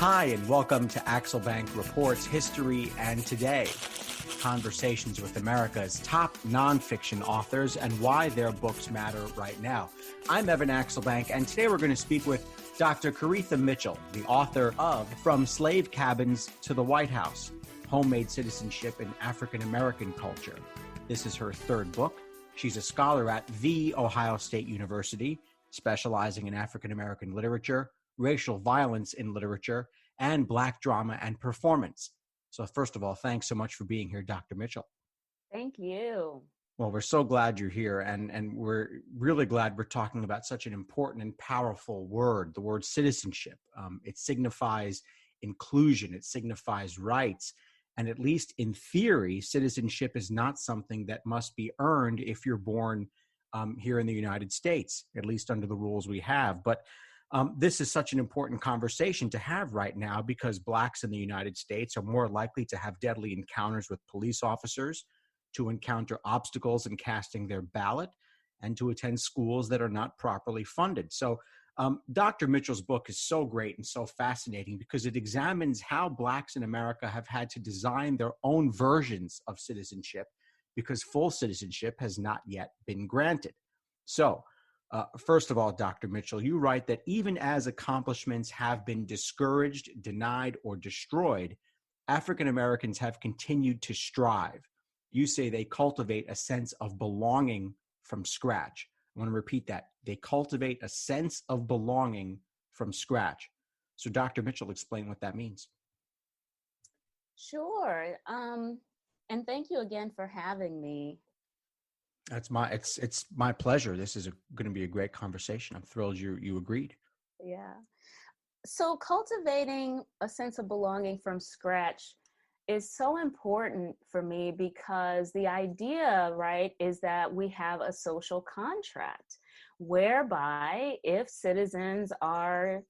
Hi, and welcome to Axelbank Reports History and Today, conversations with America's top nonfiction authors and why their books matter right now. I'm Evan Axelbank, and today we're going to speak with Dr. Koritha Mitchell, the author of From Slave Cabins to the White House, Homemade Citizenship in African American Culture. This is her third book. She's a scholar at The Ohio State University, specializing in African American literature, racial violence in literature, and Black drama and performance. So first of all, thanks so much for being here, Dr. Mitchell. Thank you. Well, we're so glad you're here, and we're really glad we're talking about such an important and powerful word, the word citizenship. It signifies inclusion, it signifies rights, and at least in theory, citizenship is not something that must be earned if you're born here in the United States, at least under the rules we have. But this is such an important conversation to have right now because Blacks in the United States are more likely to have deadly encounters with police officers, to encounter obstacles in casting their ballot, and to attend schools that are not properly funded. So Dr. Mitchell's book is so great and so fascinating because it examines how Blacks in America have had to design their own versions of citizenship because full citizenship has not yet been granted. So, first of all, Dr. Mitchell, you write that even as accomplishments have been discouraged, denied, or destroyed, African Americans have continued to strive. You say they cultivate a sense of belonging from scratch. I want to repeat that. They cultivate a sense of belonging from scratch. So, Dr. Mitchell, explain what that means. Sure. And thank you again for having me. It's my pleasure. This is going to be a great conversation. I'm thrilled you agreed. Yeah. So cultivating a sense of belonging from scratch is so important for me because the idea, right, is that we have a social contract whereby if citizens are,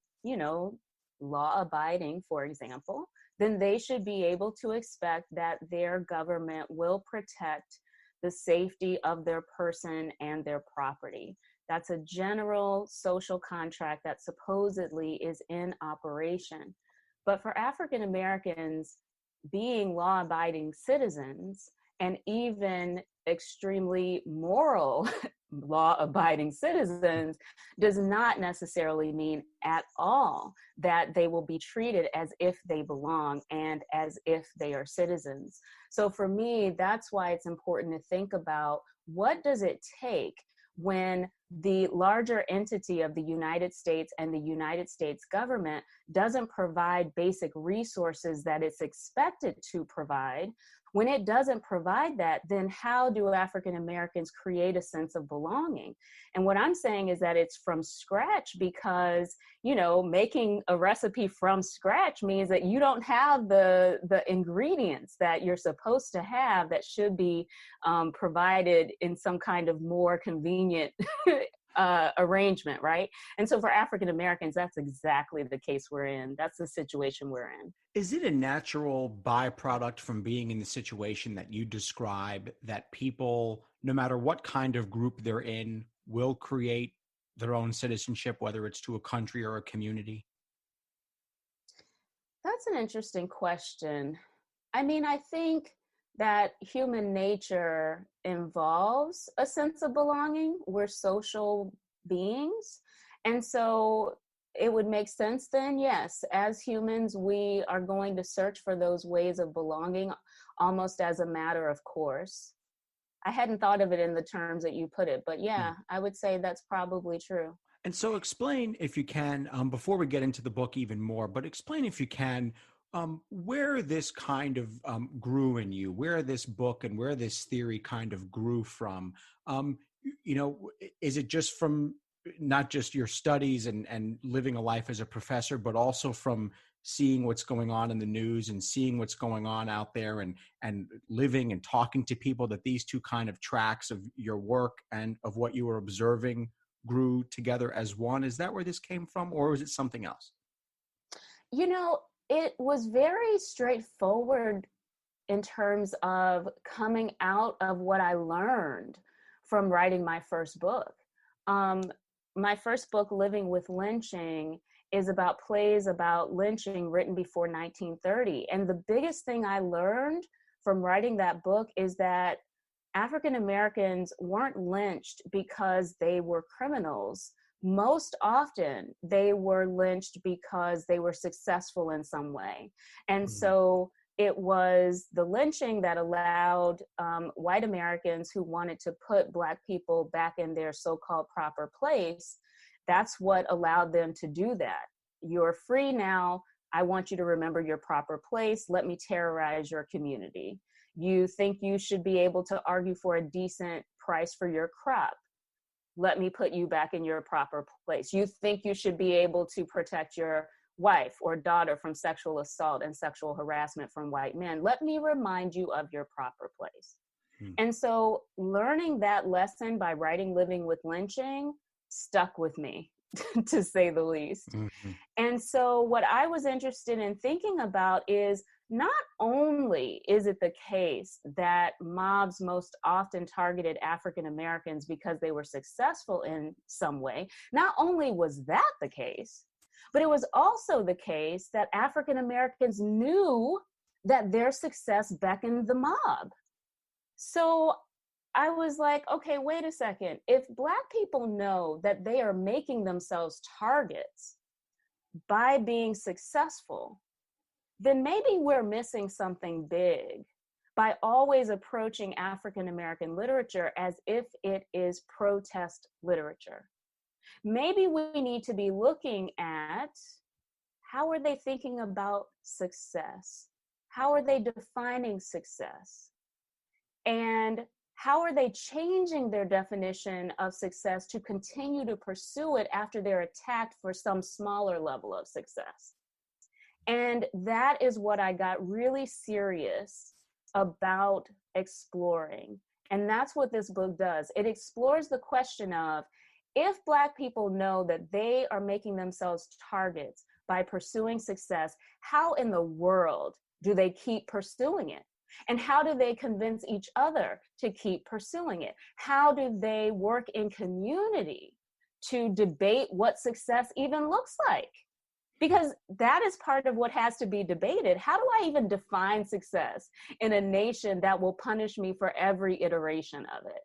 law abiding, for example, then they should be able to expect that their government will protect the safety of their person and their property. That's a general social contract that supposedly is in operation. But for African Americans, being law-abiding citizens and even extremely moral law-abiding citizens does not necessarily mean at all that they will be treated as if they belong and as if they are citizens. So for me, that's why it's important to think about what does it take when the larger entity of the United States and the United States government doesn't provide basic resources that it's expected to provide. When it doesn't provide that, then how do African Americans create a sense of belonging? And what I'm saying is that it's from scratch because, making a recipe from scratch means that you don't have the ingredients that you're supposed to have that should be provided in some kind of more convenient arrangement, right? And so for African Americans, that's exactly the case we're in. That's the situation we're in. Is it a natural byproduct from being in the situation that you describe that people, no matter what kind of group they're in, will create their own citizenship, whether it's to a country or a community? That's an interesting question. I mean, I think that human nature involves a sense of belonging. We're social beings. And so it would make sense then, yes, as humans, we are going to search for those ways of belonging almost as a matter of course. I hadn't thought of it in the terms that you put it, but yeah, I would say that's probably true. And so explain, if you can, before we get into the book even more, but explain, if you can, where this kind of grew in you, where this book and where this theory kind of grew from. Is it just from not just your studies and living a life as a professor, but also from seeing what's going on in the news and seeing what's going on out there and living and talking to people, that these two kind of tracks of your work and of what you were observing grew together as one? Is that where this came from, or was it something else? It was very straightforward in terms of coming out of what I learned from writing my first book. My first book, Living with Lynching, is about plays about lynching written before 1930. And the biggest thing I learned from writing that book is that African Americans weren't lynched because they were criminals. Most often, they were lynched because they were successful in some way. And so it was the lynching that allowed white Americans who wanted to put Black people back in their so-called proper place. That's what allowed them to do that. You're free now. I want you to remember your proper place. Let me terrorize your community. You think you should be able to argue for a decent price for your crop. Let me put you back in your proper place. You think you should be able to protect your wife or daughter from sexual assault and sexual harassment from white men. Let me remind you of your proper place. And so learning that lesson by writing Living with Lynching stuck with me, to say the least. And so what I was interested in thinking about is not only is it the case that mobs most often targeted African Americans because they were successful in some way, not only was that the case, but it was also the case that African Americans knew that their success beckoned the mob. So I was like, okay, wait a second. If Black people know that they are making themselves targets by being successful, then maybe we're missing something big by always approaching African American literature as if it is protest literature. Maybe we need to be looking at how are they thinking about success? How are they defining success? And how are they changing their definition of success to continue to pursue it after they're attacked for some smaller level of success? And that is what I got really serious about exploring. And that's what this book does. It explores the question of, if Black people know that they are making themselves targets by pursuing success, how in the world do they keep pursuing it? And how do they convince each other to keep pursuing it? How do they work in community to debate what success even looks like? Because that is part of what has to be debated. How do I even define success in a nation that will punish me for every iteration of it?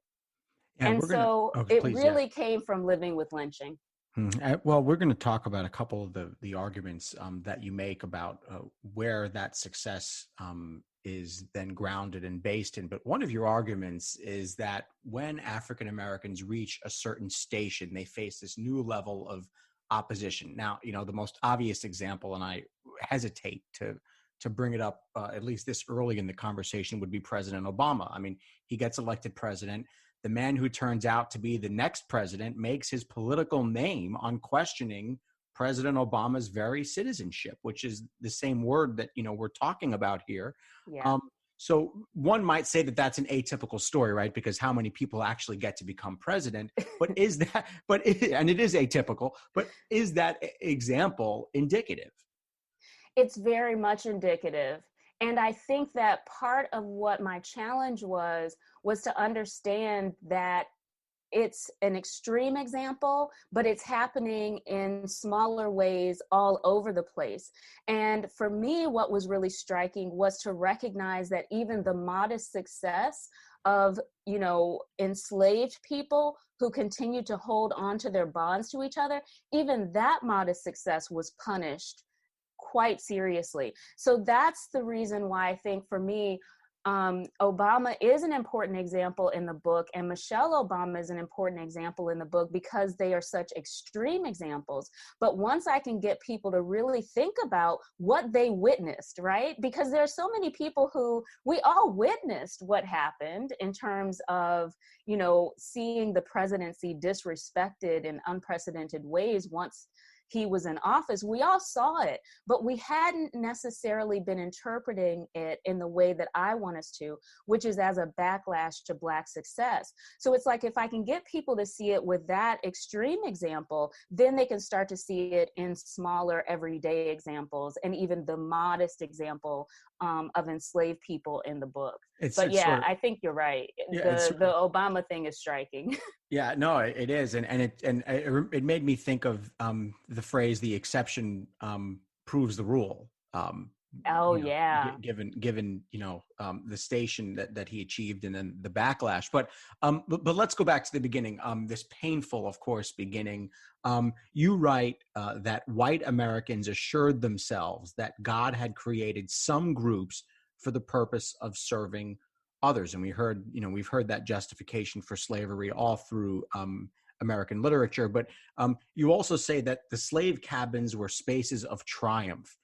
Yeah, And so it please, really came from Living with Lynching. Well, we're going to talk about a couple of the arguments that you make about where that success is then grounded and based in. But one of your arguments is that when African Americans reach a certain station, they face this new level of opposition. Now, the most obvious example, and I hesitate to bring it up at least this early in the conversation, would be President Obama. I mean, he gets elected president. The man who turns out to be the next president makes his political name on questioning President Obama's very citizenship, which is the same word that, we're talking about here. Yeah. So one might say that that's an atypical story, right? Because how many people actually get to become president? But and it is atypical, but is that example indicative? It's very much indicative. And I think that part of what my challenge was to understand that it's an extreme example, but it's happening in smaller ways all over the place. And for me, what was really striking was to recognize that even the modest success of, enslaved people who continued to hold on to their bonds to each other, even that modest success was punished quite seriously. So that's the reason why I think for me, Obama is an important example in the book, and Michelle Obama is an important example in the book because they are such extreme examples. But once I can get people to really think about what they witnessed, right? Because there are so many people who, we all witnessed what happened in terms of, seeing the presidency disrespected in unprecedented ways once he was in office. We all saw it, but we hadn't necessarily been interpreting it in the way that I want us to, which is as a backlash to Black success. So it's like, if I can get people to see it with that extreme example, then they can start to see it in smaller everyday examples and even the modest example of enslaved people in the book. I think you're right. Yeah, the Obama thing is striking. Yeah, no, it is, and it made me think of the phrase "the exception proves the rule." Oh, yeah. Given the station that he achieved, and then the backlash. But let's go back to the beginning. This painful, of course, beginning. You write that white Americans assured themselves that God had created some groups for the purpose of serving others, and we've heard that justification for slavery all through American literature. But you also say that the slave cabins were spaces of triumph.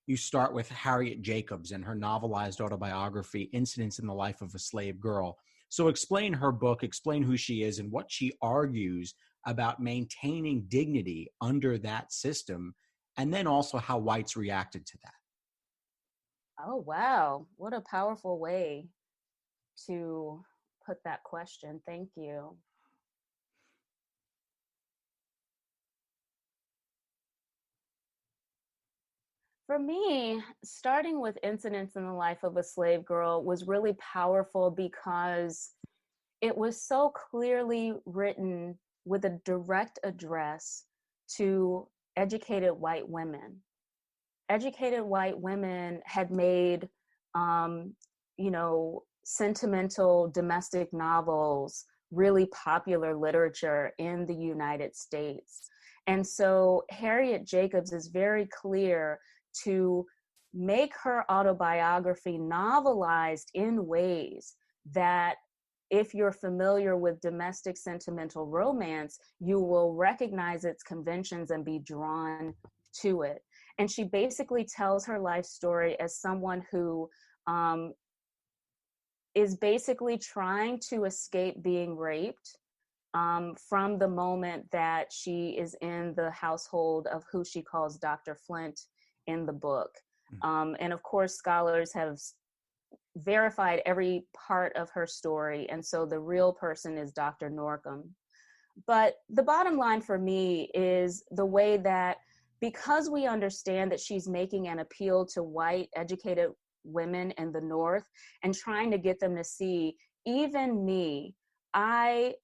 You start with Harriet Jacobs and her novelized autobiography, Incidents in the Life of a Slave Girl. So explain her book, explain who she is, and what she argues about maintaining dignity under that system, and then also how whites reacted to that. Oh, wow. What a powerful way to put that question. Thank you. For me, starting with Incidents in the Life of a Slave Girl was really powerful because it was so clearly written with a direct address to educated white women. Educated white women had made, um, sentimental domestic novels really popular literature in the United States. And so Harriet Jacobs is very clear to make her autobiography novelized in ways that, if you're familiar with domestic sentimental romance, you will recognize its conventions and be drawn to it. And she basically tells her life story as someone who is basically trying to escape being raped from the moment that she is in the household of who she calls Dr. Flint in the book. And of course, scholars have verified every part of her story. And so the real person is Dr. Norcom. But the bottom line for me is the way that, because we understand that she's making an appeal to white educated women in the North and trying to get them to see, even me, I,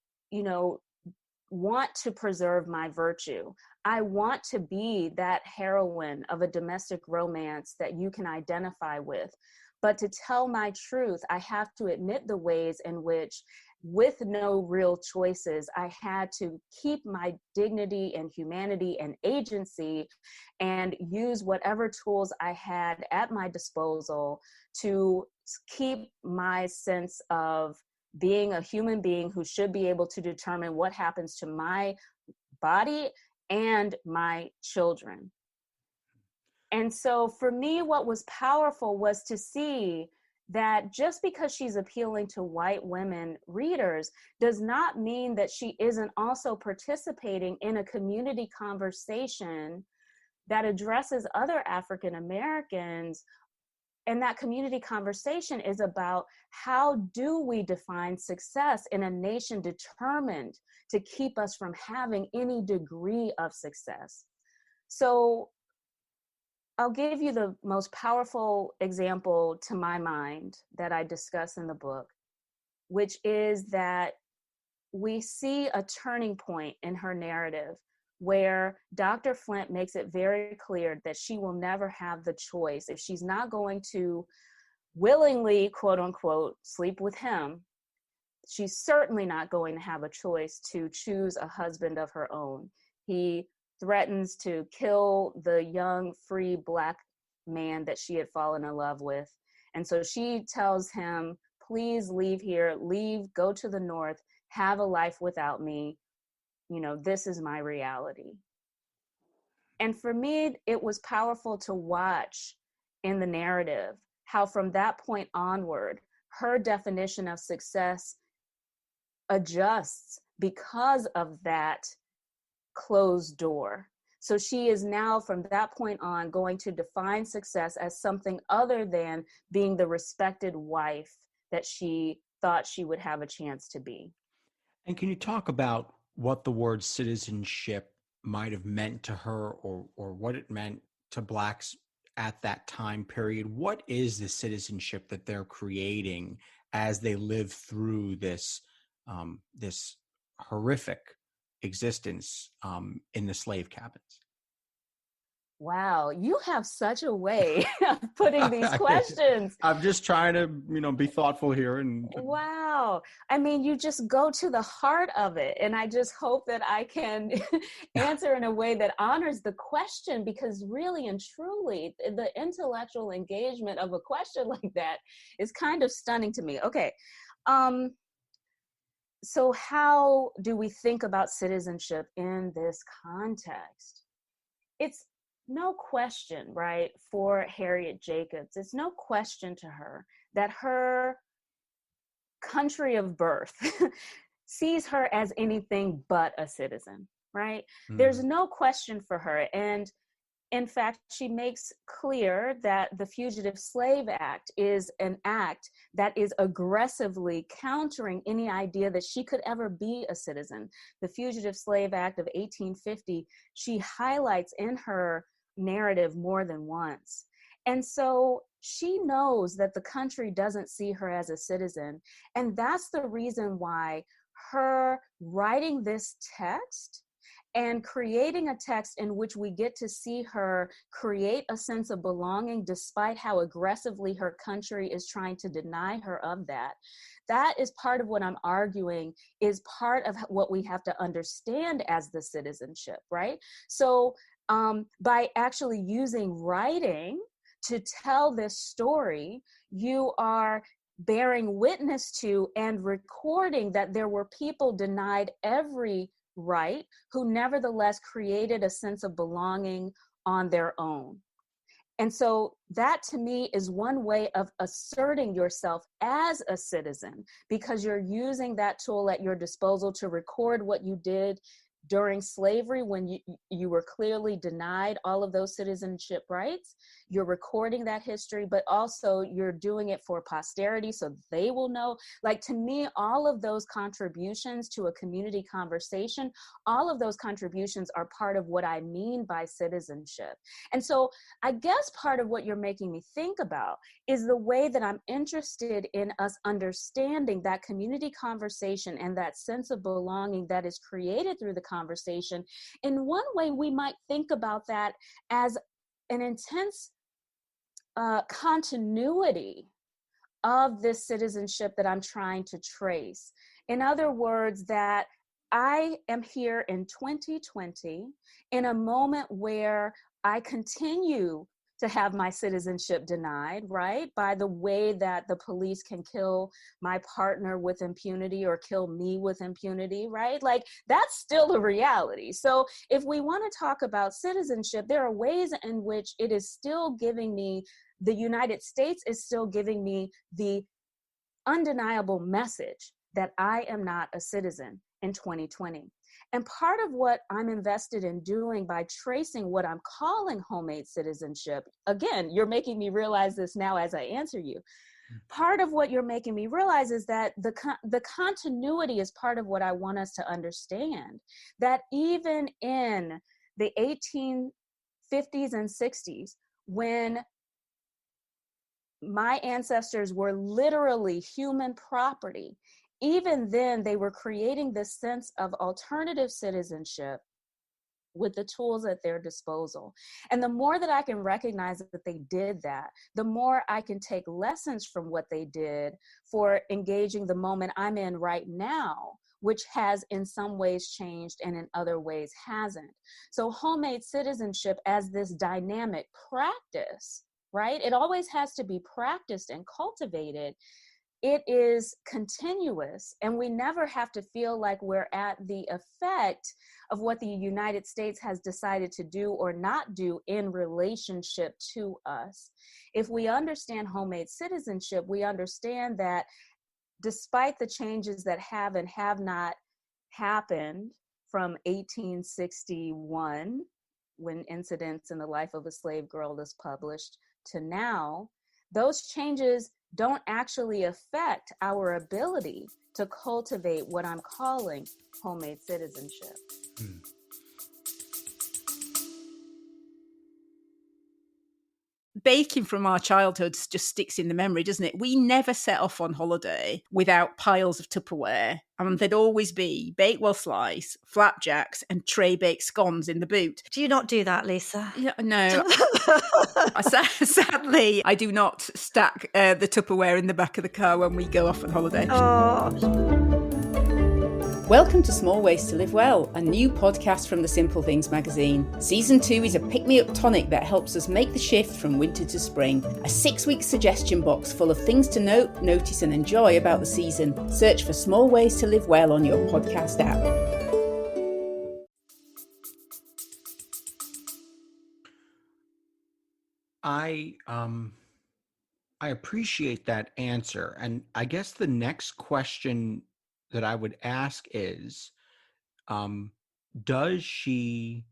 want to preserve my virtue. I want to be that heroine of a domestic romance that you can identify with. But to tell my truth, I have to admit the ways in which, with no real choices, I had to keep my dignity and humanity and agency and use whatever tools I had at my disposal to keep my sense of being a human being who should be able to determine what happens to my body and my children. And so for me, what was powerful was to see that just because she's appealing to white women readers does not mean that she isn't also participating in a community conversation that addresses other African Americans. And that community conversation is about, how do we define success in a nation determined to keep us from having any degree of success? So I'll give you the most powerful example to my mind that I discuss in the book, which is that we see a turning point in her narrative where Dr. Flint makes it very clear that she will never have the choice. If she's not going to willingly, quote unquote, sleep with him, she's certainly not going to have a choice to choose a husband of her own. He threatens to kill the young, free Black man that she had fallen in love with. And so she tells him, please leave here, leave, go to the North, have a life without me. This is my reality. And for me, it was powerful to watch in the narrative how from that point onward, her definition of success adjusts because of that closed door. So she is now, from that point on, going to define success as something other than being the respected wife that she thought she would have a chance to be. And can you talk about what the word citizenship might have meant to her, or what it meant to Blacks at that time period? What is the citizenship that they're creating as they live through this horrific existence in the slave cabins. Wow, you have such a way of putting these questions. I'm just trying to, be thoughtful here. And Wow. I mean, you just go to the heart of it. And I just hope that I can answer in a way that honors the question, because really and truly, the intellectual engagement of a question like that is kind of stunning to me. Okay. So how do we think about citizenship in this context? It's no question, right, for Harriet Jacobs, it's no question to her that her country of birth sees her as anything but a citizen, right? There's no question for her. And in fact, she makes clear that the Fugitive Slave Act is an act that is aggressively countering any idea that she could ever be a citizen. The Fugitive Slave Act of 1850, she highlights in her narrative more than once. And so she knows that the country doesn't see her as a citizen. And that's the reason why her writing this text and creating a text in which we get to see her create a sense of belonging despite how aggressively her country is trying to deny her of that. That is part of what I'm arguing is part of what we have to understand as the citizenship, right? So by actually using writing to tell this story, you are bearing witness to and recording that there were people denied every right who nevertheless created a sense of belonging on their own. And so that to me is one way of asserting yourself as a citizen, because you're using that tool at your disposal to record what you did during slavery when you were clearly denied all of those citizenship rights. You're recording that history, but also you're doing it for posterity so they will know. Like, to me, all of those contributions to a community conversation, all of those contributions are part of what I mean by citizenship. And so I guess part of what you're making me think about is the way that I'm interested in us understanding that community conversation and that sense of belonging that is created through the conversation. In one way, we might think about that as an intense continuity of this citizenship that I'm trying to trace. In other words, that I am here in 2020 in a moment where I continue to have my citizenship denied, right? By the way that the police can kill my partner with impunity or kill me with impunity, right? Like, that's still a reality. So if we want to talk about citizenship, there are ways in which it is still giving me, the United States is still giving me the undeniable message that I am not a citizen in 2020. And part of what I'm invested in doing by tracing what I'm calling homemade citizenship, again, you're making me realize this now as I answer you. Part of what you're making me realize is that the continuity is part of what I want us to understand. That even in the 1850s and 60s, when my ancestors were literally human property, even then they were creating this sense of alternative citizenship with the tools at their disposal. And the more that I can recognize that they did that, the more I can take lessons from what they did for engaging the moment I'm in right now, which has in some ways changed and in other ways hasn't. So homemade citizenship as this dynamic practice, right? It always has to be practiced and cultivated. It is continuous, and we never have to feel like we're at the effect of what the United States has decided to do or not do in relationship to us. If we understand homemade citizenship, we understand that despite the changes that have and have not happened from 1861, when Incidents in the Life of a Slave Girl is published, to now, those changes don't actually affect our ability to cultivate what I'm calling homemade citizenship. baking from our childhoods just sticks in the memory, doesn't it? We never set off on holiday without piles of Tupperware. And there'd always be Bakewell slice, flapjacks, and tray baked scones in the boot. Do you not do that, Lisa? Yeah, no. Sadly, I do not stack the Tupperware in the back of the car when we go off on holiday. Oh. Welcome to Small Ways to Live Well, a new podcast from the Simple Things magazine. Season 2 is a pick-me-up tonic that helps us make the shift from winter to spring. A 6-week suggestion box full of things to note, notice and enjoy about the season. Search for Small Ways to Live Well on your podcast app. I appreciate that answer. And I guess the next question that I would ask is, does she,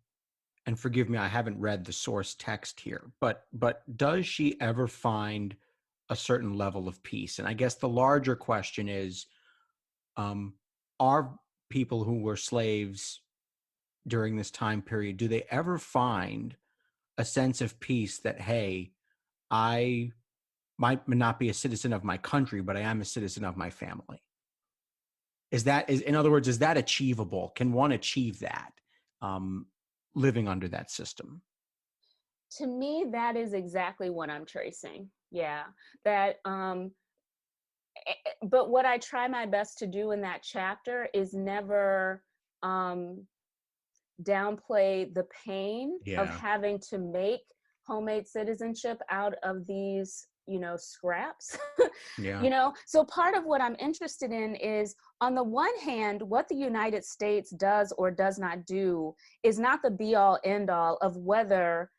and forgive me, I haven't read the source text here, but does she ever find a certain level of peace? And I guess the larger question is, are people who were slaves during this time period, do they ever find a sense of peace that, hey, I might not be a citizen of my country, but I am a citizen of my family? In other words, is that achievable? Can one achieve that, living under that system? To me, that is exactly what I'm tracing. Yeah, that. But what I try my best to do in that chapter is never downplay the pain of having to make homemade citizenship out of these, scraps. So part of what I'm interested in is, on the one hand, what the United States does or does not do is not the be all end all of whether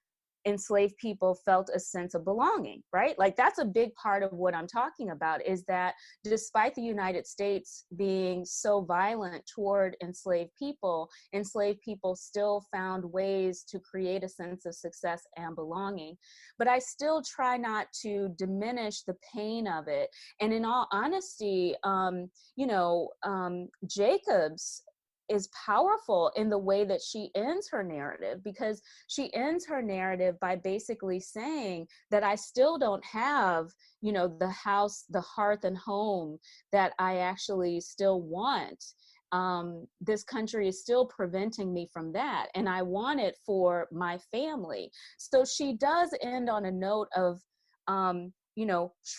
enslaved people felt a sense of belonging, right? Like, that's a big part of what I'm talking about, is that despite the United States being so violent toward enslaved people still found ways to create a sense of success and belonging. But I still try not to diminish the pain of it. And in all honesty, Jacobs is powerful in the way that she ends her narrative, because she ends her narrative by basically saying that I still don't have, the house, the hearth and home that I actually still want. This country is still preventing me from that, and I want it for my family. So she does end on a note of,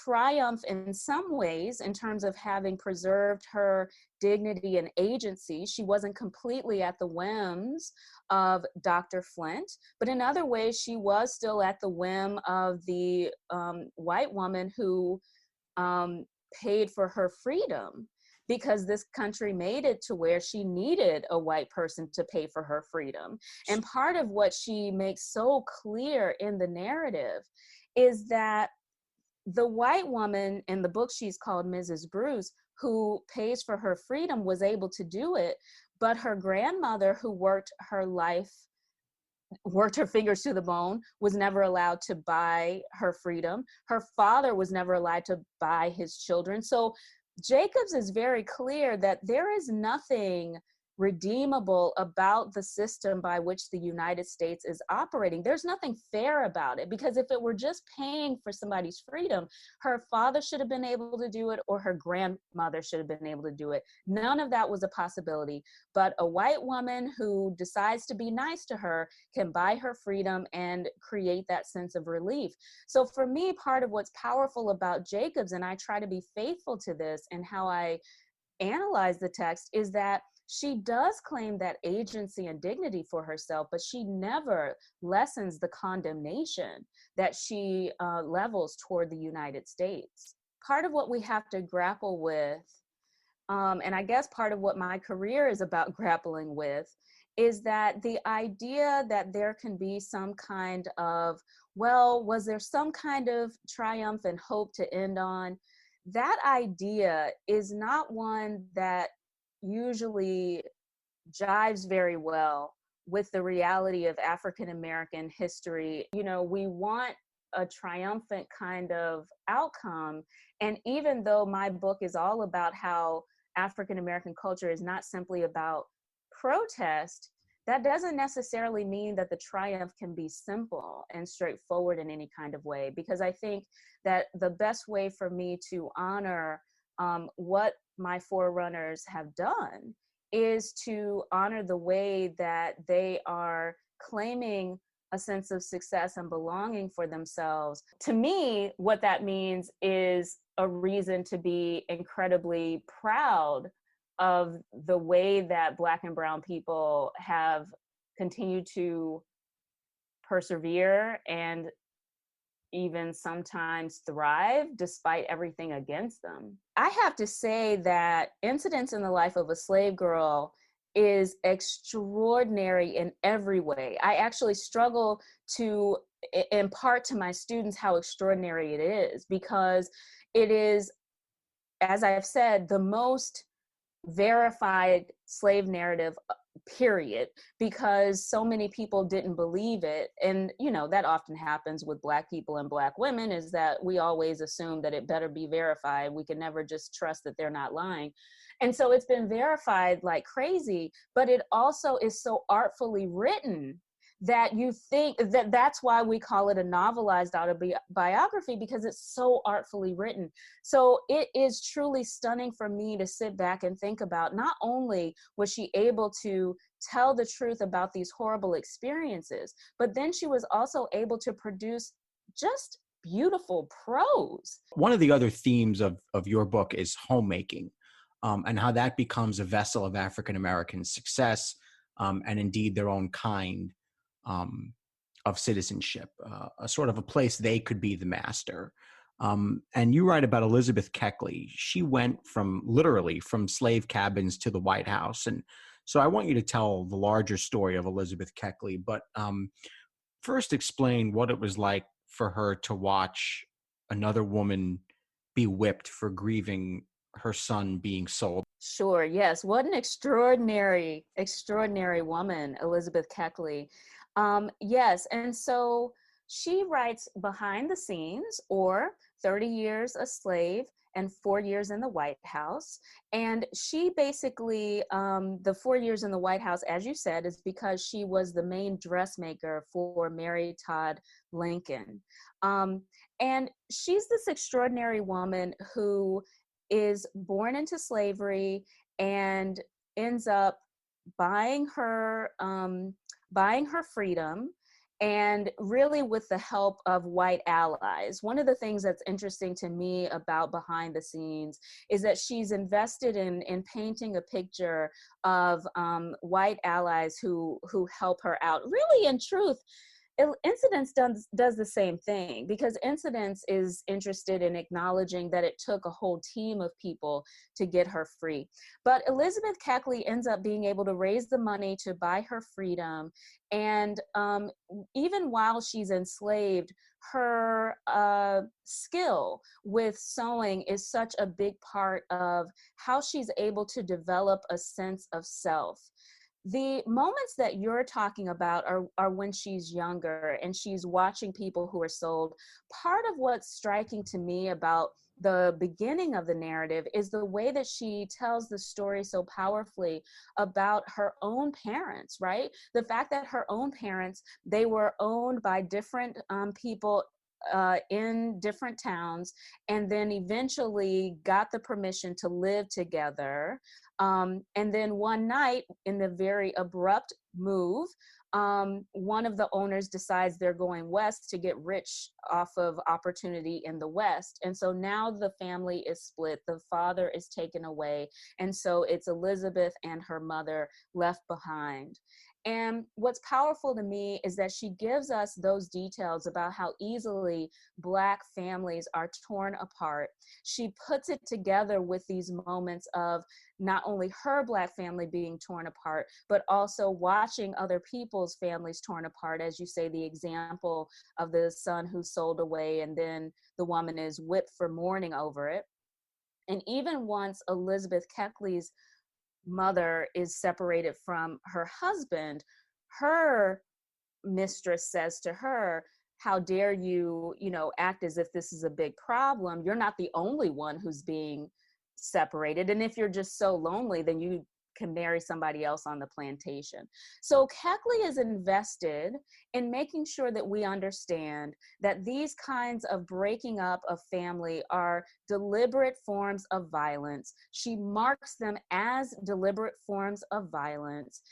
triumph in some ways in terms of having preserved her dignity and agency. She wasn't completely at the whims of Dr. Flint, but in other ways, she was still at the whim of the white woman who paid for her freedom, because this country made it to where she needed a white person to pay for her freedom. And part of what she makes so clear in the narrative is that the white woman in the book, she's called Mrs. Bruce, who pays for her freedom, was able to do it. But her grandmother, who worked her fingers to the bone, was never allowed to buy her freedom. Her father was never allowed to buy his children. So Jacobs is very clear that there is nothing redeemable about the system by which the United States is operating. There's nothing fair about it, because if it were just paying for somebody's freedom, her father should have been able to do it, or her grandmother should have been able to do it. None of that was a possibility. But a white woman who decides to be nice to her can buy her freedom and create that sense of relief. So for me, part of what's powerful about Jacobs, and I try to be faithful to this in how I analyze the text, is that she does claim that agency and dignity for herself, but she never lessens the condemnation that she levels toward the United States. Part of what we have to grapple with, and I guess part of what my career is about grappling with, is that the idea that there can be some kind of, well, was there some kind of triumph and hope to end on? That idea is not one that usually jives very well with the reality of African American history. We want a triumphant kind of outcome. And even though my book is all about how African American culture is not simply about protest, that doesn't necessarily mean that the triumph can be simple and straightforward in any kind of way, because I think that the best way for me to honor what my forerunners have done is to honor the way that they are claiming a sense of success and belonging for themselves. To me, what that means is a reason to be incredibly proud of the way that Black and Brown people have continued to persevere and even sometimes thrive despite everything against them. I have to say that Incidents in the Life of a Slave Girl is extraordinary in every way. I actually struggle to impart to my students how extraordinary it is, because it is, as I've said, the most verified slave narrative, period, because so many people didn't believe it. And that often happens with Black people and Black women, is that we always assume that it better be verified. We can never just trust that they're not lying. And so it's been verified like crazy, but it also is so artfully written that you think that that's why we call it a novelized autobiography, because it's so artfully written. So it is truly stunning for me to sit back and think about, not only was she able to tell the truth about these horrible experiences, but then she was also able to produce just beautiful prose. One of the other themes of your book is homemaking, and how that becomes a vessel of African-American success, and indeed their own kind of citizenship, a sort of a place they could be the master. And you write about Elizabeth Keckley. She went literally from slave cabins to the White House. And so I want you to tell the larger story of Elizabeth Keckley, but first explain what it was like for her to watch another woman be whipped for grieving her son being sold. Sure, yes. What an extraordinary woman, Elizabeth Keckley. Yes, and so she writes Behind the Scenes, or 30 Years a Slave and 4 Years in the White House. And she basically, the 4 years in the White House, as you said, is because she was the main dressmaker for Mary Todd Lincoln. And she's this extraordinary woman who is born into slavery and ends up buying her freedom, and really with the help of white allies. One of the things that's interesting to me about Behind the Scenes is that she's invested in painting a picture of white allies who help her out. Really, in truth, Incidents does the same thing, because Incidents is interested in acknowledging that it took a whole team of people to get her free. But Elizabeth Keckley ends up being able to raise the money to buy her freedom. And even while she's enslaved, her skill with sewing is such a big part of how she's able to develop a sense of self. The moments that you're talking about are when she's younger and she's watching people who are sold. Part of what's striking to me about the beginning of the narrative is the way that she tells the story so powerfully about her own parents, right? The fact that her own parents, they were owned by different people in different towns, and then eventually got the permission to live together. And then one night, in the very abrupt move, one of the owners decides they're going west to get rich off of opportunity in the West. And so now the family is split, the father is taken away. And so it's Elizabeth and her mother left behind. And what's powerful to me is that she gives us those details about how easily Black families are torn apart. She puts it together with these moments of not only her Black family being torn apart, but also watching other people's families torn apart. As you say, the example of the son who's sold away, and then the woman is whipped for mourning over it. And even once Elizabeth Keckley's mother is separated from her husband, her mistress says to her, how dare you, act as if this is a big problem. You're not the only one who's being separated. And if you're just so lonely, then you can marry somebody else on the plantation. So Keckley is invested in making sure that we understand that these kinds of breaking up of family are deliberate forms of violence. She marks them as deliberate forms of violence.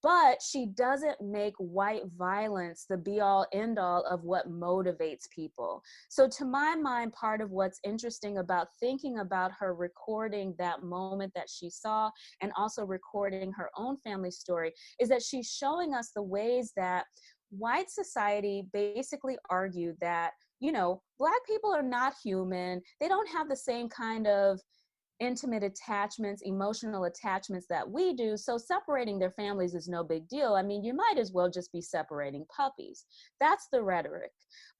But she doesn't make white violence the be-all, end-all of what motivates people. So to my mind, part of what's interesting about thinking about her recording that moment that she saw and also recording her own family story is that she's showing us the ways that white society basically argued that, you know, Black people are not human. They don't have the same kind of intimate attachments, emotional attachments that we do. So separating their families is no big deal. I mean, you might as well just be separating puppies. That's the rhetoric.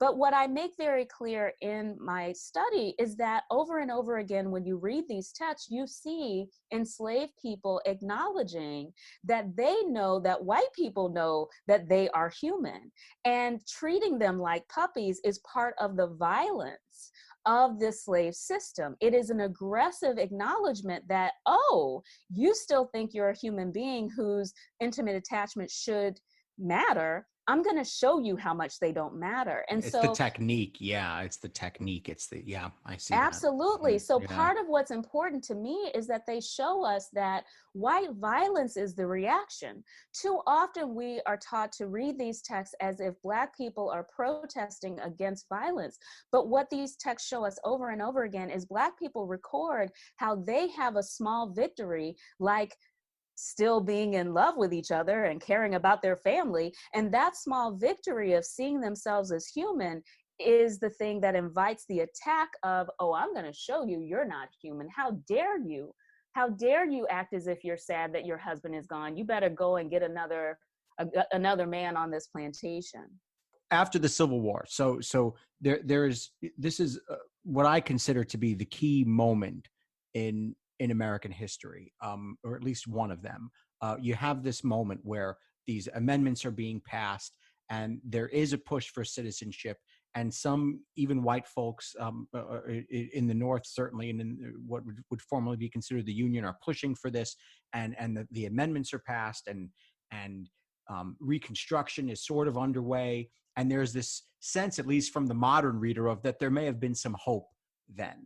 But what I make very clear in my study is that over and over again, when you read these texts, you see enslaved people acknowledging that they know that white people know that they are human, and treating them like puppies is part of the violence of this slave system. It is an aggressive acknowledgement that, oh, you still think you're a human being whose intimate attachment should matter. I'm going to show you how much they don't matter. And it's so the technique. Yeah. It's the technique. Yeah, I see absolutely. that. So Yeah. part of what's important to me is that they show us that white violence is the reaction. Too often we are taught to read these texts as if Black people are protesting against violence. But what these texts show us over and over again is Black people record how they have a small victory, like still being in love with each other and caring about their family. And that small victory of seeing themselves as human is the thing that invites the attack of, oh, I'm going to show you you're not human. How dare you? How dare you act as if you're sad that your husband is gone? You better go and get another man on this plantation. After the Civil War. So this is what I consider to be the key moment in American history, or at least one of them. You have this moment where these amendments are being passed, and there is a push for citizenship, and some even white folks in the North, certainly, and in what would formerly be considered the Union, are pushing for this, and the amendments are passed, and Reconstruction is sort of underway. And there's this sense, at least from the modern reader, of that there may have been some hope then.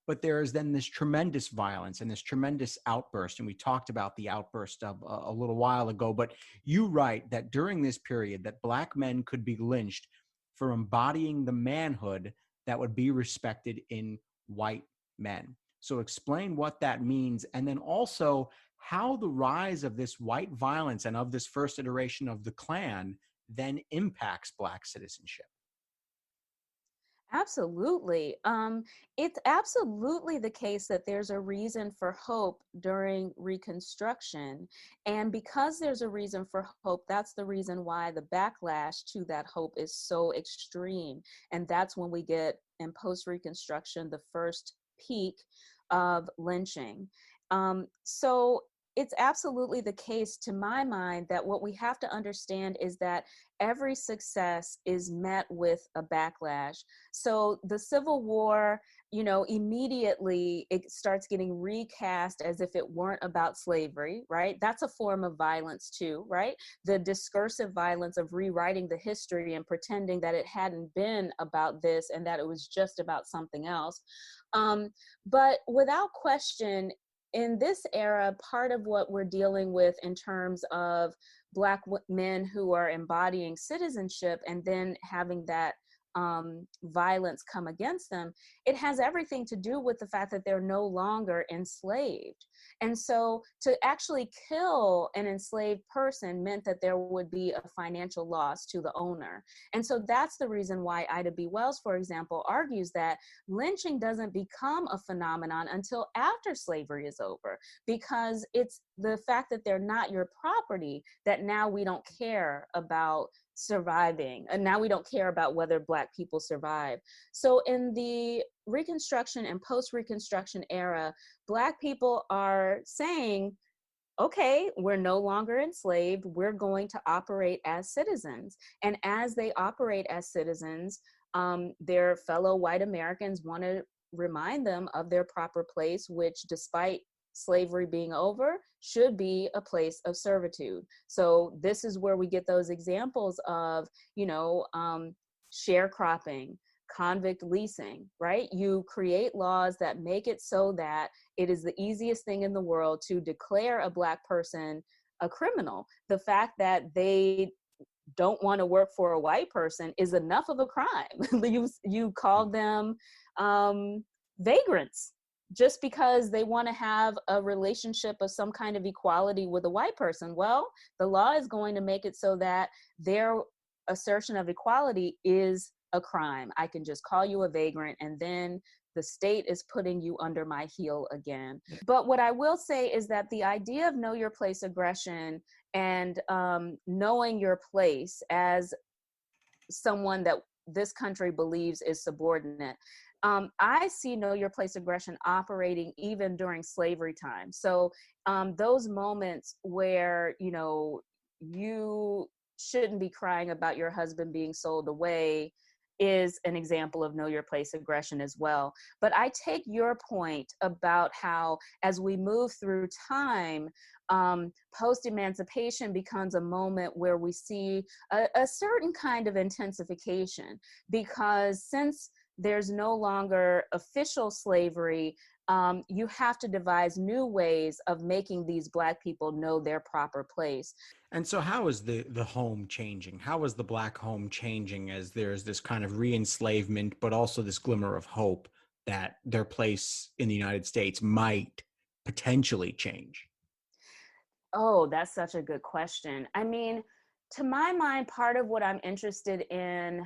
But there is then this tremendous violence and this tremendous outburst. And we talked about the outburst of a little while ago, but you write that during this period that Black men could be lynched for embodying the manhood that would be respected in white men. So explain what that means. And then also how the rise of this white violence and of this first iteration of the Klan then impacts Black citizenship. Absolutely. It's absolutely the case that there's a reason for hope during Reconstruction. And because there's a reason for hope, that's the reason why the backlash to that hope is so extreme. And that's when we get, in post-Reconstruction, the first peak of lynching. So it's absolutely the case, to my mind, that what we have to understand is that every success is met with a backlash. So the Civil War, you know, immediately it starts getting recast as if it weren't about slavery, right? That's a form of violence too, right? The discursive violence of rewriting the history and pretending that it hadn't been about this and that it was just about something else. But without question, in this era, part of what we're dealing with in terms of Black men who are embodying citizenship and then having that violence come against them, it has everything to do with the fact that they're no longer enslaved. And so to actually kill an enslaved person meant that there would be a financial loss to the owner. And so that's the reason why Ida B. Wells, for example, argues that lynching doesn't become a phenomenon until after slavery is over, because it's the fact that they're not your property that now we don't care about surviving, and now we don't care about whether Black people survive. So in the Reconstruction and post-Reconstruction era, Black people are saying, okay, we're no longer enslaved, we're going to operate as citizens. And as they operate as citizens, their fellow white Americans want to remind them of their proper place, which, despite slavery being over, should be a place of servitude. So this is where we get those examples of, sharecropping, convict leasing, right? You create laws that make it so that it is the easiest thing in the world to declare a Black person a criminal. The fact that they don't want to work for a white person is enough of a crime. You call them vagrants just because they want to have a relationship of some kind of equality with a white person. Well, the law is going to make it so that their assertion of equality is a crime. I can just call you a vagrant, and then the state is putting you under my heel again. But what I will say is that the idea of know your place aggression and knowing your place as someone that this country believes is subordinate, I see know your place aggression operating even during slavery time. So those moments where, you shouldn't be crying about your husband being sold away is an example of know your place aggression as well. But I take your point about how as we move through time, post-emancipation becomes a moment where we see a certain kind of intensification, because since there's no longer official slavery, you have to devise new ways of making these Black people know their proper place. And so how is the home changing? How is the Black home changing as there's this kind of re-enslavement, but also this glimmer of hope that their place in the United States might potentially change? Oh, that's such a good question. I mean, to my mind, part of what I'm interested in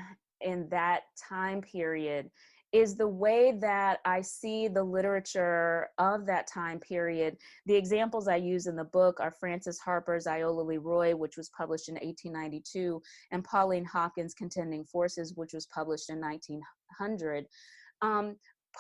that time period is the way that I see the literature of that time period. The examples I use in the book are Frances Harper's Iola Leroy, which was published in 1892, and Pauline Hawkins' Contending Forces, which was published in 1900.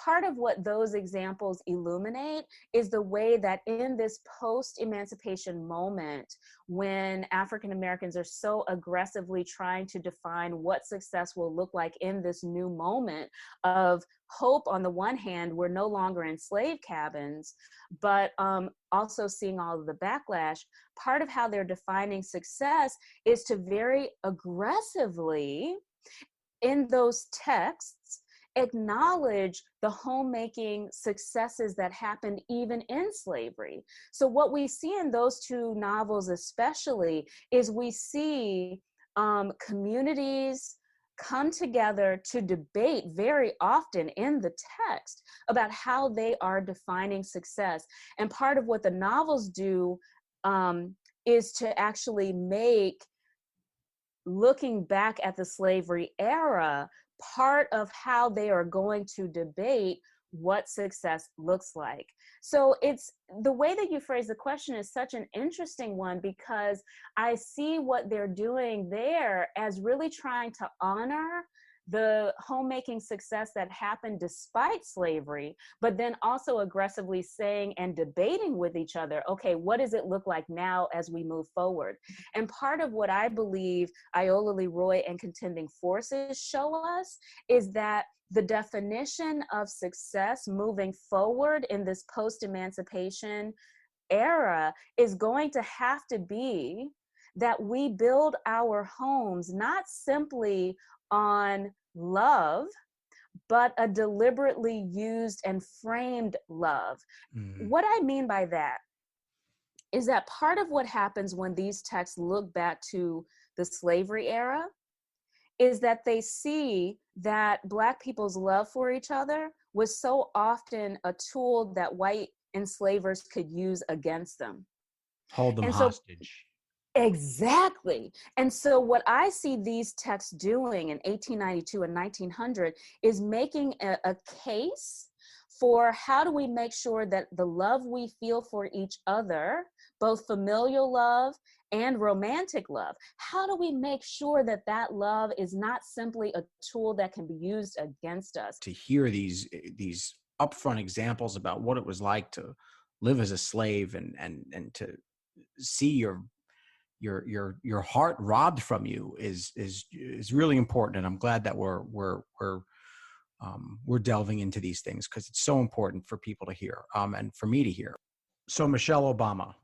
Part of what those examples illuminate is the way that in this post-emancipation moment, when African Americans are so aggressively trying to define what success will look like in this new moment of hope, on the one hand, we're no longer in slave cabins, but also seeing all of the backlash, part of how they're defining success is to very aggressively, in those texts, acknowledge the homemaking successes that happened even in slavery. So what we see in those two novels especially is we see communities come together to debate very often in the text about how they are defining success. And part of what the novels do is to actually make looking back at the slavery era part of how they are going to debate what success looks like. So it's the way that you phrase the question is such an interesting one, because I see what they're doing there as really trying to honor the homemaking success that happened despite slavery, but then also aggressively saying and debating with each other, okay, what does it look like now as we move forward? And part of what I believe Iola Leroy and Contending Forces show us is that the definition of success moving forward in this post-emancipation era is going to have to be that we build our homes not simply on love, but a deliberately used and framed love. Mm-hmm. What I mean by that is that part of what happens when these texts look back to the slavery era is that they see that Black people's love for each other was so often a tool that white enslavers could use against them. Hold them hostage. Exactly. And so what I see these texts doing in 1892 and 1900 is making a case for how do we make sure that the love we feel for each other, both familial love and romantic love, how do we make sure that that love is not simply a tool that can be used against us? To hear these upfront examples about what it was like to live as a slave and to see your heart robbed from you is really important, and I'm glad that we're delving into these things because it's so important for people to hear and for me to hear. So Michelle Obama,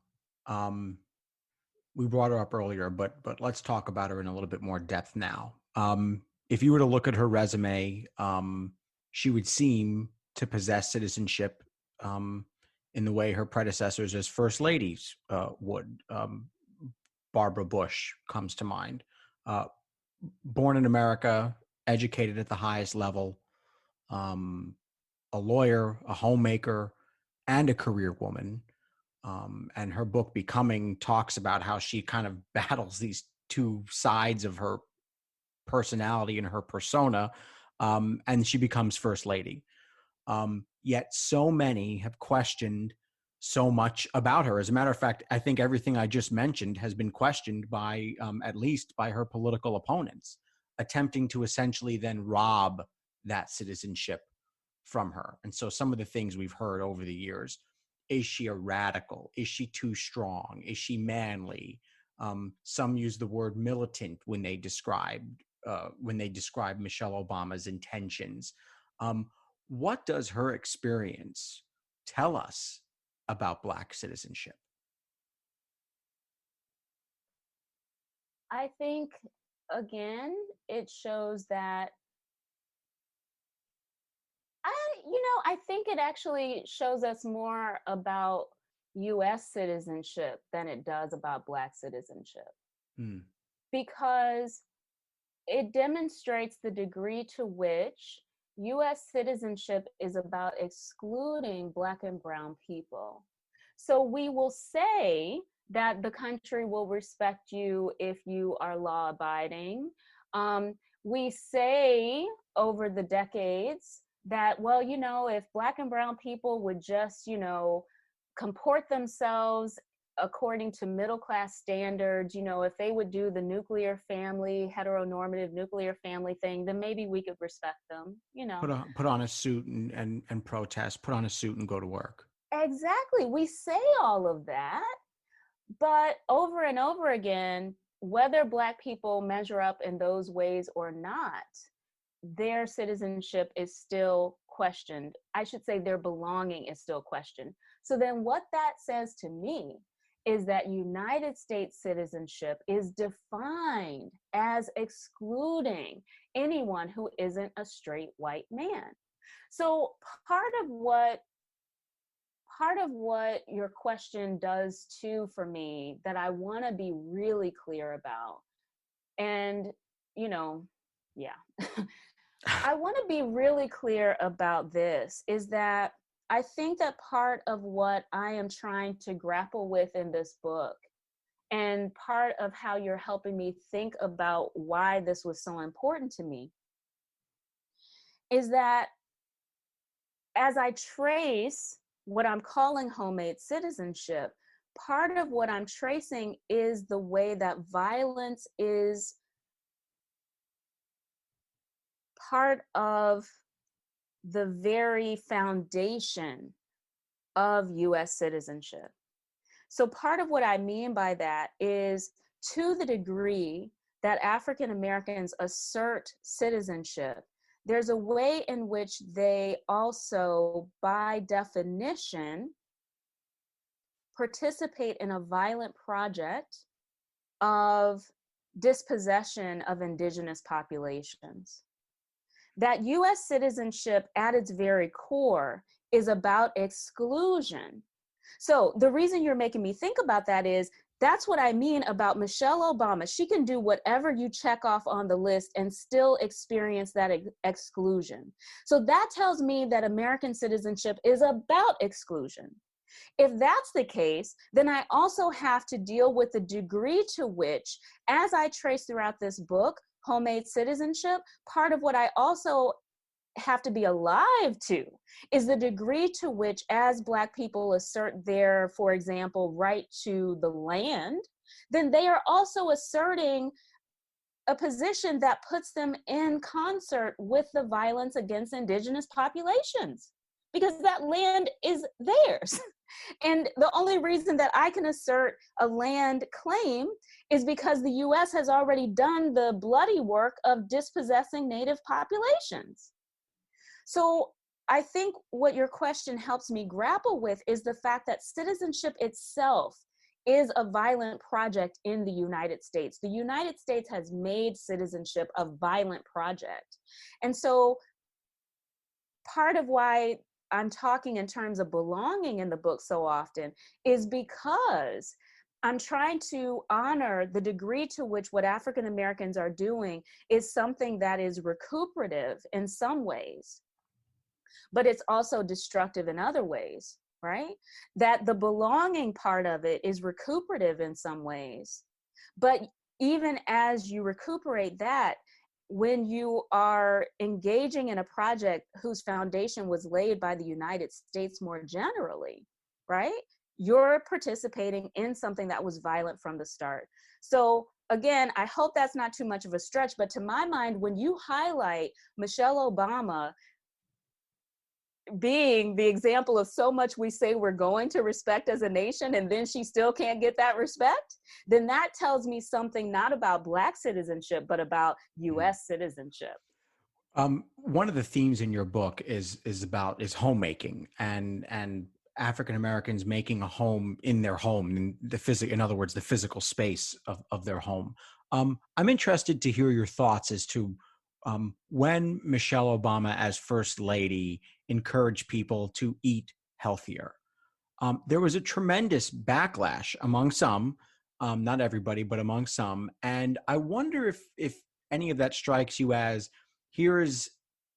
We brought her up earlier, but let's talk about her in a little bit more depth now. If you were to look at her resume, she would seem to possess citizenship in the way her predecessors as first ladies would. Barbara Bush comes to mind. Born in America, educated at the highest level, a lawyer, a homemaker, and a career woman. And her book Becoming talks about how she kind of battles these two sides of her personality and her persona, and she becomes first lady. Yet so many have questioned so much about her. As a matter of fact, I think everything I just mentioned has been questioned by, at least by her political opponents, attempting to essentially then rob that citizenship from her. And so some of the things we've heard over the years: is she a radical? Is she too strong? Is she manly? Some use the word militant when they describe Michelle Obama's intentions. What does her experience tell us about Black citizenship? I think, again, it shows that I think it actually shows us more about US citizenship than it does about Black citizenship. Mm. Because it demonstrates the degree to which US citizenship is about excluding Black and brown people. So we will say that the country will respect you if you are law abiding. We say over the decades that, well, if Black and brown people would just, comport themselves according to middle class standards, if they would do the nuclear family, heteronormative nuclear family thing, then maybe we could respect them, Put on a suit and protest, put on a suit and go to work. Exactly. We say all of that, but over and over again, whether Black people measure up in those ways or not, their citizenship is still questioned. I should say their belonging is still questioned. So then what that says to me is that United States citizenship is defined as excluding anyone who isn't a straight white man. So part of what your question does too for me that I want to be really clear about, and I want to be really clear about this, is that I think that part of what I am trying to grapple with in this book, and part of how you're helping me think about why this was so important to me, is that as I trace what I'm calling homemade citizenship, part of what I'm tracing is the way that violence is part of the very foundation of US citizenship. So part of what I mean by that is, to the degree that African Americans assert citizenship, there's a way in which they also, by definition, participate in a violent project of dispossession of indigenous populations. That US citizenship at its very core is about exclusion. So the reason you're making me think about that is, that's what I mean about Michelle Obama. She can do whatever you check off on the list and still experience that exclusion. So that tells me that American citizenship is about exclusion. If that's the case, then I also have to deal with the degree to which, as I trace throughout this book, homemade citizenship, part of what I also have to be alive to is the degree to which, as Black people assert their, for example, right to the land, then they are also asserting a position that puts them in concert with the violence against indigenous populations, because that land is theirs. And the only reason that I can assert a land claim is because the US has already done the bloody work of dispossessing Native populations. So I think what your question helps me grapple with is the fact that citizenship itself is a violent project in the United States. The United States has made citizenship a violent project. And so part of why I'm talking in terms of belonging in the book so often is because I'm trying to honor the degree to which what African Americans are doing is something that is recuperative in some ways, but it's also destructive in other ways, right? That the belonging part of it is recuperative in some ways. But even as you recuperate that, when you are engaging in a project whose foundation was laid by the United States more generally, right? You're participating in something that was violent from the start. So again, I hope that's not too much of a stretch, but to my mind, when you highlight Michelle Obama being the example of so much we say we're going to respect as a nation, and then she still can't get that respect, then that tells me something not about Black citizenship, but about US citizenship. One of the themes in your book is homemaking and African Americans making a home in their home, in other words, the physical space of their home. I'm interested to hear your thoughts as to when Michelle Obama, as First Lady, encouraged people to eat healthier. There was a tremendous backlash among some, not everybody, but among some. And I wonder if any of that strikes you as, here is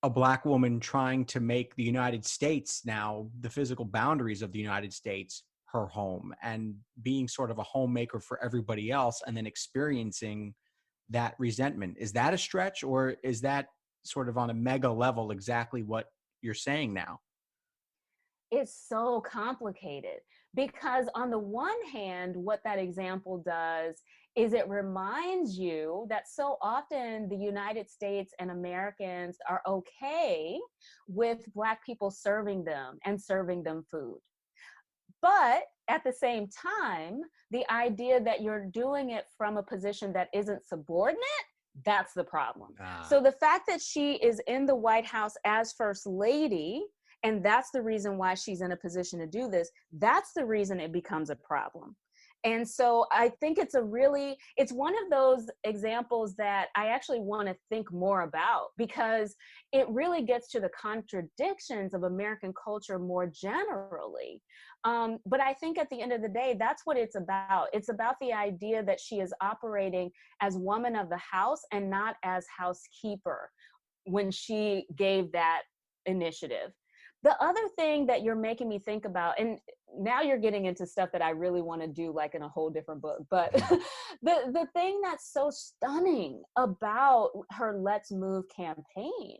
a Black woman trying to make the United States now, the physical boundaries of the United States, her home, and being sort of a homemaker for everybody else, and then experiencing that resentment. Is that a stretch, or is that sort of on a mega level exactly what you're saying now? It's so complicated because on the one hand, what that example does is it reminds you that so often the United States and Americans are okay with Black people serving them and serving them food. But at the same time, the idea that you're doing it from a position that isn't subordinate, that's the problem. So the fact that she is in the White House as First Lady, and that's the reason why she's in a position to do this, that's the reason it becomes a problem. And so I think it's one of those examples that I actually want to think more about, because it really gets to the contradictions of American culture more generally. But I think at the end of the day, that's what it's about. It's about the idea that she is operating as woman of the house and not as housekeeper when she gave that initiative. The other thing that you're making me think about, and now you're getting into stuff that I really want to do like in a whole different book, but the thing that's so stunning about her Let's Move campaign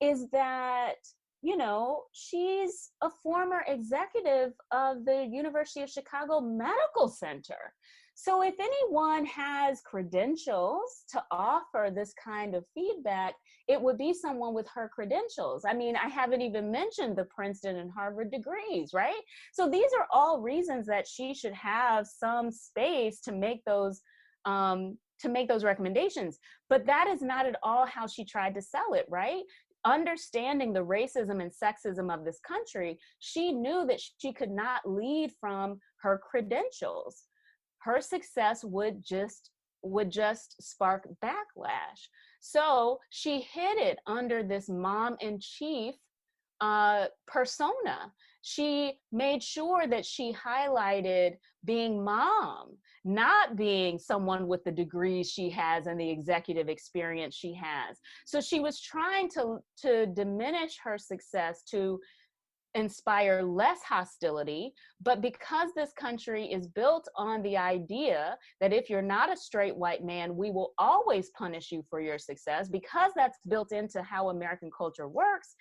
is that, you know, she's a former executive of the University of Chicago Medical Center. So if anyone has credentials to offer this kind of feedback, it would be someone with her credentials. I mean, I haven't even mentioned the Princeton and Harvard degrees, right? So these are all reasons that she should have some space to make those recommendations. But that is not at all how she tried to sell it, right? Understanding the racism and sexism of this country, she knew that she could not lead from her credentials. Her success would just spark backlash. So she hid it under this mom-in-chief persona. She made sure that she highlighted being mom, not being someone with the degrees she has and the executive experience she has. So she was trying to diminish her success, to inspire less hostility. But because this country is built on the idea that if you're not a straight white man, we will always punish you for your success, because that's built into how American culture works,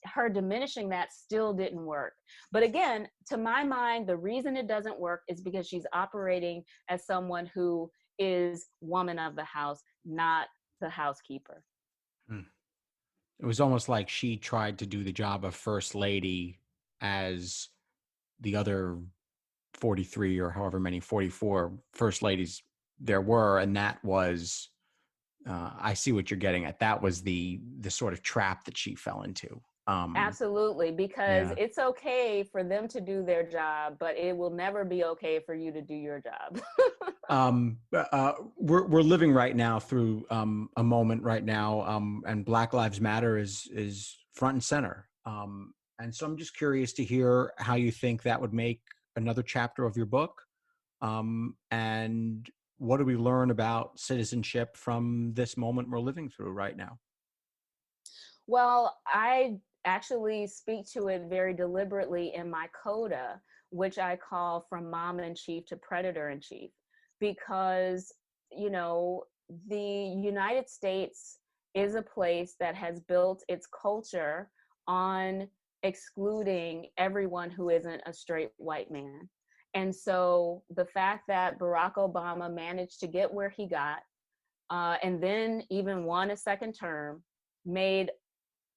her diminishing that still didn't work. But again, to my mind, the reason it doesn't work is because she's operating as someone who is woman of the house, not the housekeeper. It was almost like she tried to do the job of First Lady as the other 43 or however many 44 First Ladies there were. And that was, I see what you're getting at. That was the sort of trap that she fell into. Absolutely, because Yeah. it's okay for them to do their job, but it will never be okay for you to do your job. We're living right now through a moment right now, and Black Lives Matter is front and center. And so I'm just curious to hear how you think that would make another chapter of your book. And what do we learn about citizenship from this moment we're living through right now? Well, I actually speak to it very deliberately in my coda, which I call From Mom in Chief to Predator in Chief, because, you know, the United States is a place that has built its culture on excluding everyone who isn't a straight white man. And so the fact that Barack Obama managed to get where he got, and then even won a second term, made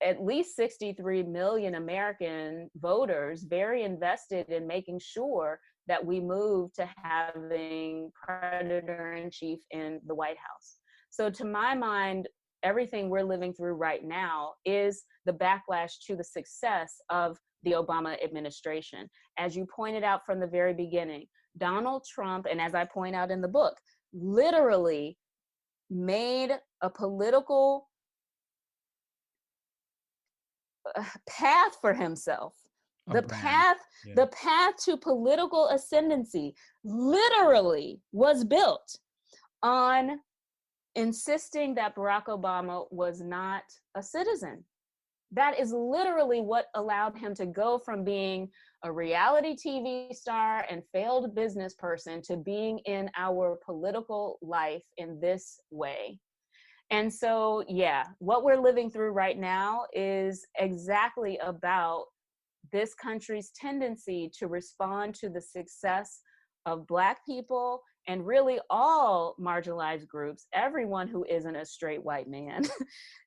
at least 63 million American voters very invested in making sure that we move to having predator in chief in the White House. So to my mind, everything we're living through right now is the backlash to the success of the Obama administration. As you pointed out from the very beginning, Donald Trump, and as I point out in the book, literally made a political path for himself. A The brand. path, Yeah. the path to political ascendancy literally was built on insisting that Barack Obama was not a citizen. That is literally what allowed him to go from being a reality TV star and failed business person to being in our political life in this way. And so, yeah, what we're living through right now is exactly about this country's tendency to respond to the success of Black people and really all marginalized groups, everyone who isn't a straight white man,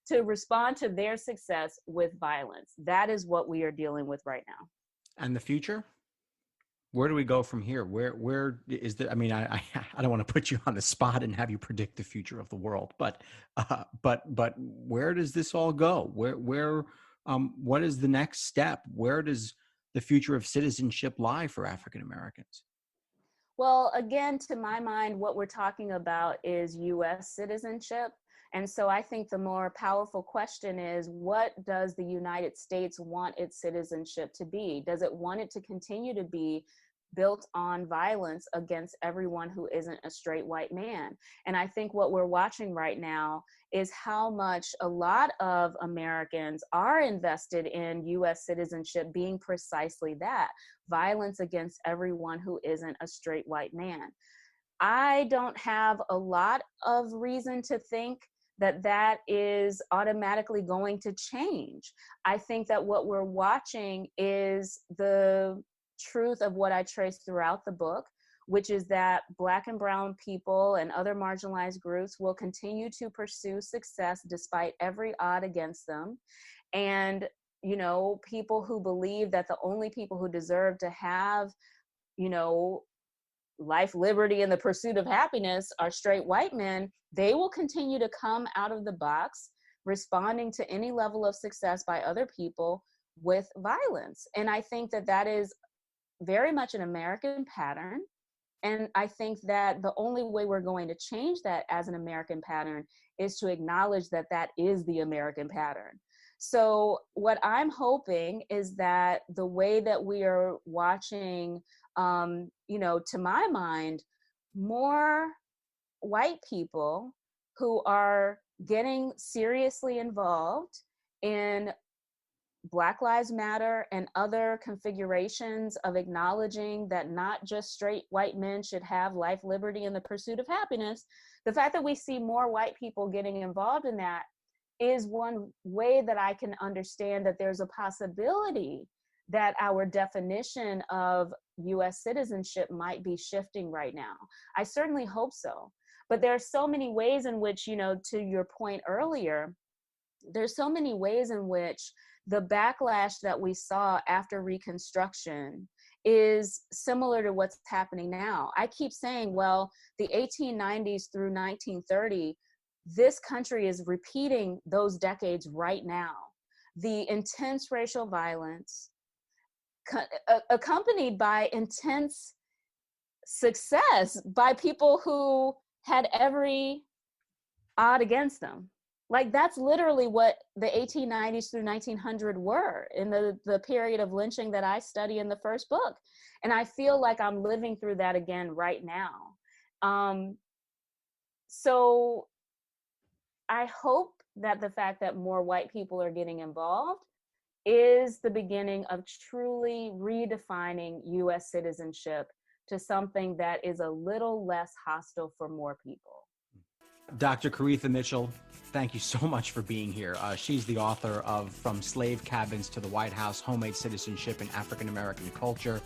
to respond to their success with violence. That is what we are dealing with right now. And the future? Where do we go from here? Where is the? I mean, I don't want to put you on the spot and have you predict the future of the world, but where does this all go? What is the next step? Where does the future of citizenship lie for African Americans? Well, again, to my mind, what we're talking about is US citizenship. And so I think the more powerful question is, what does the United States want its citizenship to be? Does it want it to continue to be built on violence against everyone who isn't a straight white man? And I think what we're watching right now is how much a lot of Americans are invested in US citizenship being precisely that, violence against everyone who isn't a straight white man. I don't have a lot of reason to think that that is automatically going to change. I think that what we're watching is the truth of what I trace throughout the book, which is that Black and brown people and other marginalized groups will continue to pursue success despite every odd against them. And, you know, people who believe that the only people who deserve to have, you know, life, liberty, and the pursuit of happiness are straight white men, they will continue to come out of the box responding to any level of success by other people with violence. And I think that that is very much an American pattern. And I think that the only way we're going to change that as an American pattern is to acknowledge that that is the American pattern. So what I'm hoping is that the way that we are watching, you know, to my mind, more white people who are getting seriously involved in Black Lives Matter and other configurations of acknowledging that not just straight white men should have life, liberty, and the pursuit of happiness. The fact that we see more white people getting involved in that is one way that I can understand that there's a possibility that our definition of US citizenship might be shifting right now. I certainly hope so. But there are so many ways in which, you know, to your point earlier, there's so many ways in which the backlash that we saw after Reconstruction is similar to what's happening now. I keep saying, well, the 1890s through 1930, this country is repeating those decades right now. the intense racial violence accompanied by intense success by people who had every odd against them. Like, that's literally what the 1890s through 1900 were in the period of lynching that I study in the first book. And I feel like I'm living through that again right now. So I hope that the fact that more white people are getting involved is the beginning of truly redefining US citizenship to something that is a little less hostile for more people. Dr. Koritha Mitchell, thank you so much for being here. She's the author of From Slave Cabins to the White House, Homemade Citizenship in African American Culture.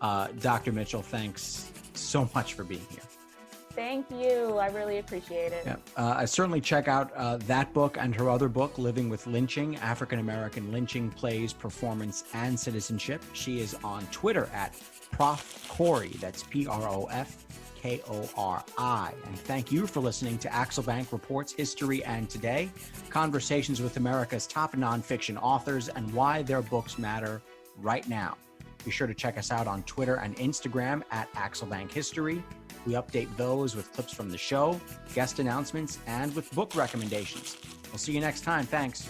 Dr. Mitchell, thanks so much for being here. Thank you. I really appreciate it. Yeah. I certainly check out that book and her other book, Living with Lynching, African American Lynching, Plays, Performance, and Citizenship. She is on Twitter at Prof. Kori, that's PROFKORI. And thank you for listening to Axel Bank Reports History and Today, conversations with America's top nonfiction authors and why their books matter right now. Be sure to check us out on Twitter and Instagram at Axel Bank History. We update those with clips from the show, guest announcements, and with book recommendations. We'll see you next time. Thanks.